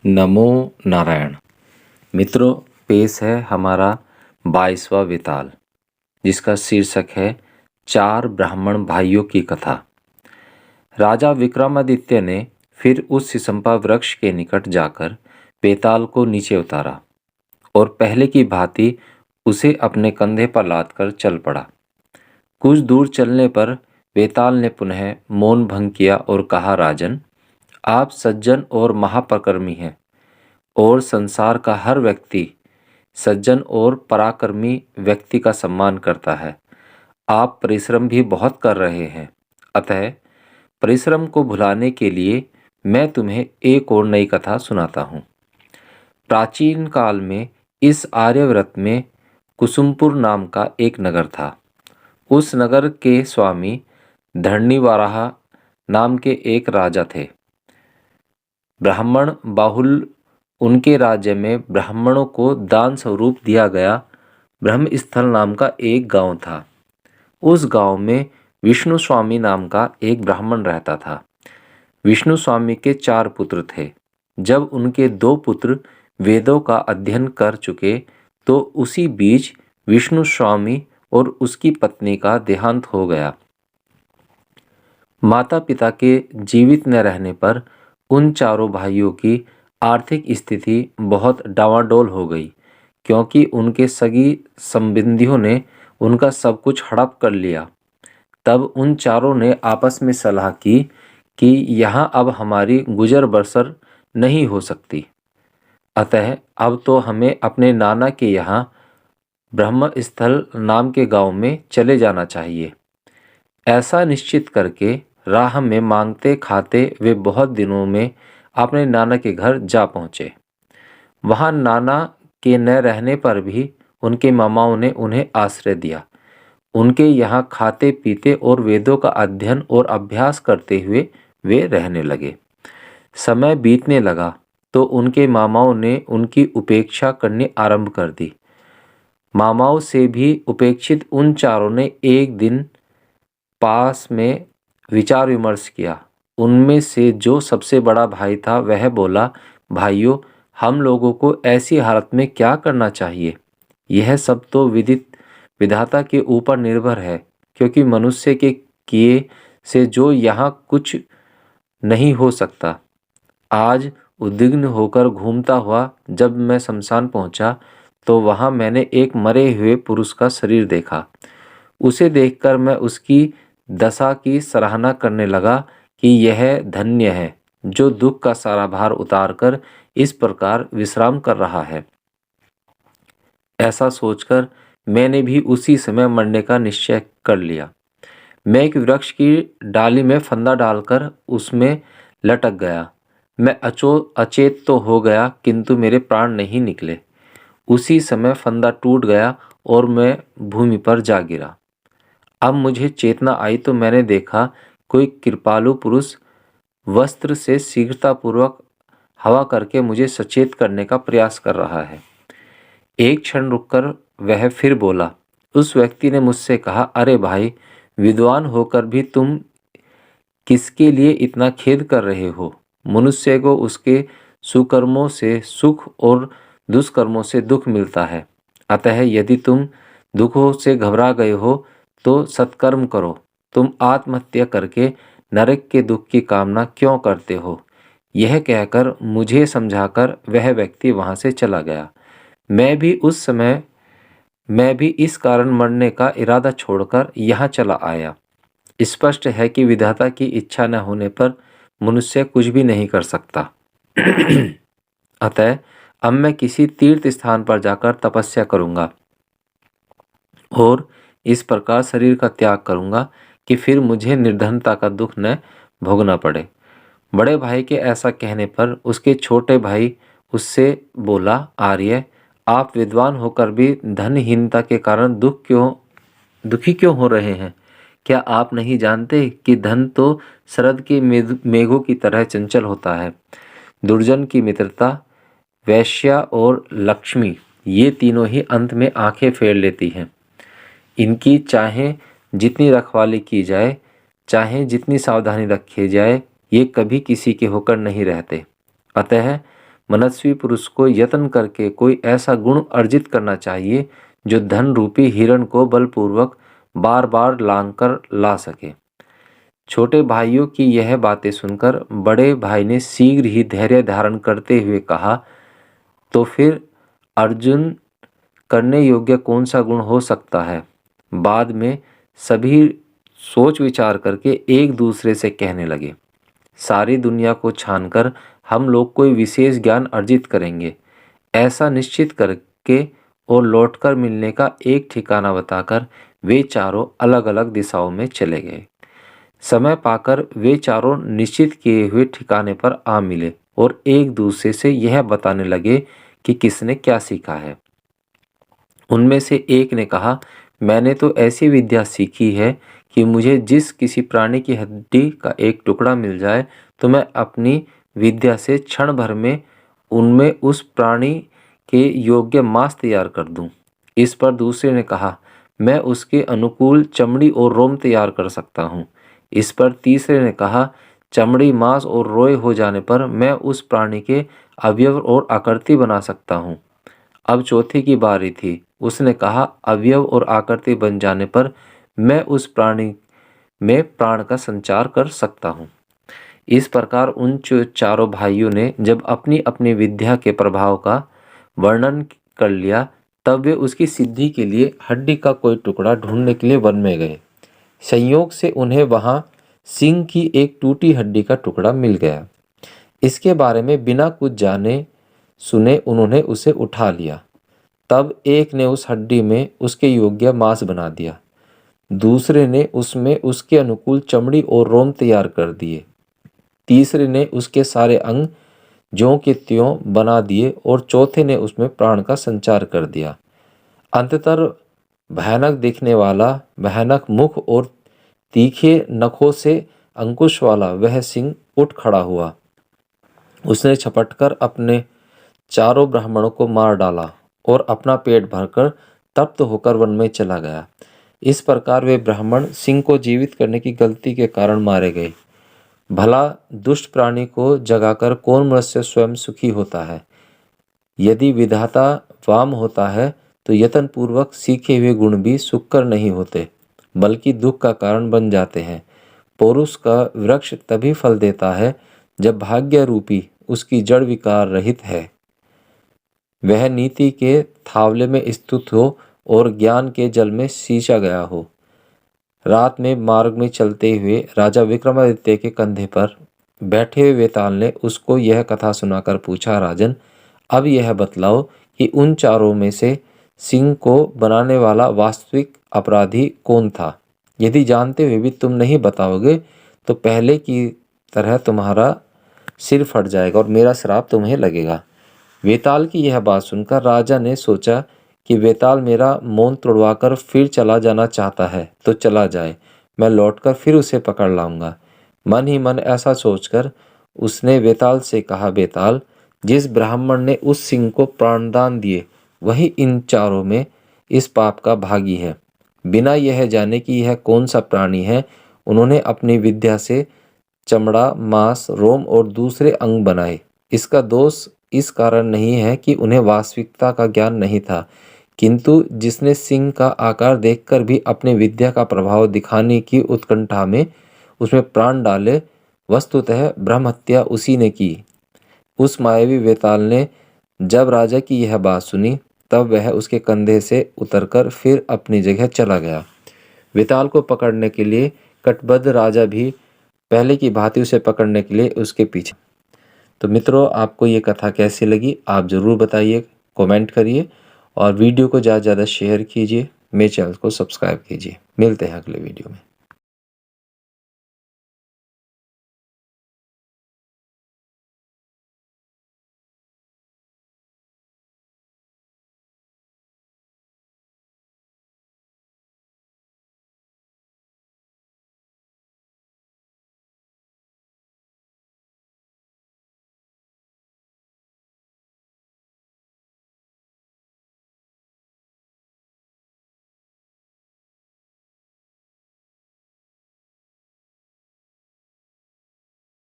नमो नारायण। मित्रों, पेश है हमारा 22वां विताल, जिसका शीर्षक है चार ब्राह्मण भाइयों की कथा। राजा विक्रमादित्य ने फिर उस सिसंपा वृक्ष के निकट जाकर बेताल को नीचे उतारा और पहले की भांति उसे अपने कंधे पर लादकर चल पड़ा। कुछ दूर चलने पर बेताल ने पुनः मौन भंग किया और कहा, राजन, आप सज्जन और महापराक्रमी हैं और संसार का हर व्यक्ति सज्जन और पराक्रमी व्यक्ति का सम्मान करता है। आप परिश्रम भी बहुत कर रहे हैं, अतः परिश्रम को भुलाने के लिए मैं तुम्हें एक और नई कथा सुनाता हूँ। प्राचीन काल में इस आर्यव्रत में कुसुमपुर नाम का एक नगर था। उस नगर के स्वामी धरणीवाराह नाम के एक राजा थे। ब्राह्मण बाहुल उनके राज्य में ब्राह्मणों को दान स्वरूप दिया गया ब्रह्मस्थल नाम का एक गांव था। उस गांव में विष्णु स्वामी नाम का एक ब्राह्मण रहता था। विष्णु स्वामी के 4 पुत्र थे। जब उनके 2 पुत्र वेदों का अध्ययन कर चुके तो उसी बीच विष्णु स्वामी और उसकी पत्नी का देहांत हो गया। माता पिता के जीवित न रहने पर उन चारों भाइयों की आर्थिक स्थिति बहुत डावाडोल हो गई, क्योंकि उनके सगी संबंधियों ने उनका सब कुछ हड़प कर लिया। तब उन चारों ने आपस में सलाह की कि यहाँ अब हमारी गुजर बसर नहीं हो सकती, अतः अब तो हमें अपने नाना के यहाँ ब्रह्मस्थल नाम के गांव में चले जाना चाहिए। ऐसा निश्चित करके राह में मांगते खाते वे बहुत दिनों में अपने नाना के घर जा पहुँचे। वहाँ नाना के न रहने पर भी उनके मामाओं ने उन्हें आश्रय दिया। उनके यहाँ खाते पीते और वेदों का अध्ययन और अभ्यास करते हुए वे रहने लगे। समय बीतने लगा तो उनके मामाओं ने उनकी उपेक्षा करनी आरंभ कर दी। मामाओं से भी उपेक्षित उन चारों ने एक दिन पास में विचार विमर्श किया। उनमें से जो सबसे बड़ा भाई था वह बोला, भाइयों, हम लोगों को ऐसी हालत में क्या करना चाहिए? यह सब तो विधाता के ऊपर निर्भर है, क्योंकि मनुष्य के किए से जो यहाँ कुछ नहीं हो सकता। आज उद्विग्न होकर घूमता हुआ जब मैं शमशान पहुँचा तो वहाँ मैंने एक मरे हुए पुरुष का शरीर देखा। उसे देखकर मैं उसकी दशा की सराहना करने लगा कि यह धन्य है जो दुख का सारा भार उतारकर इस प्रकार विश्राम कर रहा है। ऐसा सोचकर मैंने भी उसी समय मरने का निश्चय कर लिया। मैं एक वृक्ष की डाली में फंदा डालकर उसमें लटक गया। मैं अचेत तो हो गया, किंतु मेरे प्राण नहीं निकले। उसी समय फंदा टूट गया और मैं भूमि पर जा गिरा। अब मुझे चेतना आई तो मैंने देखा कोई कृपालु पुरुष वस्त्र से शीघ्रतापूर्वक हवा करके मुझे सचेत करने का प्रयास कर रहा है। एक क्षण रुककर वह फिर बोला। उस व्यक्ति ने मुझसे कहा, अरे भाई, विद्वान होकर भी तुम किसके लिए इतना खेद कर रहे हो? मनुष्य को उसके सुकर्मों से सुख और दुष्कर्मों से दुख मिलता है। अतः यदि तुम दुखों से घबरा गए हो तो सत्कर्म करो। तुम आत्महत्या करके नरक के दुख की कामना क्यों करते हो? यह कहकर मुझे समझाकर वह व्यक्ति वहां से चला गया। मैं भी इस कारण मरने का इरादा छोड़कर यहाँ चला आया। स्पष्ट है कि विधाता की इच्छा न होने पर मनुष्य कुछ भी नहीं कर सकता। अतः अब मैं किसी तीर्थ स्थान पर जाकर तपस्या करूँगा और इस प्रकार शरीर का त्याग करूँगा कि फिर मुझे निर्धनता का दुख न भोगना पड़े। बड़े भाई के ऐसा कहने पर उसके छोटे भाई उससे बोला, आर्य, आप विद्वान होकर भी धनहीनता के कारण दुखी क्यों हो रहे हैं? क्या आप नहीं जानते कि धन तो शरद के मेघों की तरह चंचल होता है? दुर्जन की मित्रता, वैश्या और लक्ष्मी, ये तीनों ही अंत में आंखें फेर लेती हैं। इनकी चाहे जितनी रखवाली की जाए, चाहे जितनी सावधानी रखी जाए, ये कभी किसी के होकर नहीं रहते। अतः मनस्वी पुरुष को यत्न करके कोई ऐसा गुण अर्जित करना चाहिए जो धन रूपी हिरण को बलपूर्वक बार बार लांग कर ला सके। छोटे भाइयों की यह बातें सुनकर बड़े भाई ने शीघ्र ही धैर्य धारण करते हुए कहा, तो फिर अर्जुन करने योग्य कौन सा गुण हो सकता है? बाद में सभी सोच विचार करके एक दूसरे से कहने लगे, सारी दुनिया को छानकर हम लोग कोई विशेष ज्ञान अर्जित करेंगे। ऐसा निश्चित करके और लौटकर मिलने का एक ठिकाना बताकर वे चारों अलग अलग दिशाओं में चले गए। समय पाकर वे चारों निश्चित किए हुए ठिकाने पर आ मिले और एक दूसरे से यह बताने लगे कि किसने क्या सीखा है। उनमें से एक ने कहा, मैंने तो ऐसी विद्या सीखी है कि मुझे जिस किसी प्राणी की हड्डी का एक टुकड़ा मिल जाए तो मैं अपनी विद्या से क्षण भर में उनमें उस प्राणी के योग्य मांस तैयार कर दूं। इस पर दूसरे ने कहा, मैं उसके अनुकूल चमड़ी और रोम तैयार कर सकता हूँ। इस पर तीसरे ने कहा, चमड़ी, मांस और रोए हो जाने पर मैं उस प्राणी के अवयव और आकृति बना सकता हूँ। अब चौथे की बारी थी। उसने कहा, अवयव और आकृति बन जाने पर मैं उस प्राणी में प्राण का संचार कर सकता हूँ। इस प्रकार उन चारों भाइयों ने जब अपनी अपनी विद्या के प्रभाव का वर्णन कर लिया, तब वे उसकी सिद्धि के लिए हड्डी का कोई टुकड़ा ढूंढने के लिए वन में गए। संयोग से उन्हें वहां सिंह की एक टूटी हड्डी का टुकड़ा मिल गया। इसके बारे में बिना कुछ जाने सुने उन्होंने उसे उठा लिया। तब एक ने उस हड्डी में उसके योग्य मांस बना दिया, दूसरे ने उसमें उसके अनुकूल चमड़ी और रोम तैयार कर दिए, तीसरे ने उसके सारे अंग ज्यों के त्यों बना दिए और चौथे ने उसमें प्राण का संचार कर दिया। अंततः भयानक दिखने वाला, भयानक मुख और तीखे नखों से अंकुश वाला वह सिंह उठ खड़ा हुआ। उसने झपटकर अपने चारों ब्राह्मणों को मार डाला और अपना पेट भरकर तप्त होकर वन में चला गया। इस प्रकार वे ब्राह्मण सिंह को जीवित करने की गलती के कारण मारे गए। भला दुष्ट प्राणी को जगाकर कौन मनुष्य स्वयं सुखी होता है? यदि विधाता वाम होता है तो यत्न पूर्वक सीखे हुए गुण भी सुखकर नहीं होते, बल्कि दुख का कारण बन जाते हैं। पौरुष का वृक्ष तभी फल देता है जब भाग्य रूपी उसकी जड़ विकार रहित है, वह नीति के थावले में स्थित हो और ज्ञान के जल में सींचा गया हो। रात में मार्ग में चलते हुए राजा विक्रमादित्य के कंधे पर बैठे हुए वेताल ने उसको यह कथा सुनाकर पूछा, राजन, अब यह बतलाओ कि उन चारों में से सिंह को बनाने वाला वास्तविक अपराधी कौन था? यदि जानते हुए भी तुम नहीं बताओगे तो पहले की तरह तुम्हारा सिर फट जाएगा और मेरा श्राप तुम्हें लगेगा। वेताल की यह बात सुनकर राजा ने सोचा कि वेताल मेरा मौन तोड़वाकर फिर चला जाना चाहता है तो चला जाए, मैं लौटकर फिर उसे पकड़ लाऊंगा। मन ही मन ऐसा सोचकर उसने वेताल से कहा, वेताल, जिस ब्राह्मण ने उस सिंह को प्राणदान दिए वही इन चारों में इस पाप का भागी है। बिना यह जाने कि यह कौन सा प्राणी है, उन्होंने अपनी विद्या से चमड़ा, मांस, रोम और दूसरे अंग बनाए। इसका दोष इस कारण नहीं है कि उन्हें वास्तविकता का ज्ञान नहीं था, किंतु जिसने सिंह का आकार देखकर भी अपने विद्या का प्रभाव दिखाने की उत्कंठा में उसमें प्राण डाले, वस्तुतः ब्रह्म हत्या उसी ने की। उस मायावी वेताल ने जब राजा की यह बात सुनी तब वह उसके कंधे से उतरकर फिर अपनी जगह चला गया। वेताल को पकड़ने के लिए कटिबद्ध राजा भी पहले की भांति उसे पकड़ने के लिए उसके पीछे। तो मित्रों, आपको ये कथा कैसी लगी आप ज़रूर बताइए, कमेंट करिए और वीडियो को ज़्यादा से ज़्यादा शेयर कीजिए, मेरे चैनल को सब्सक्राइब कीजिए। मिलते हैं अगले वीडियो में।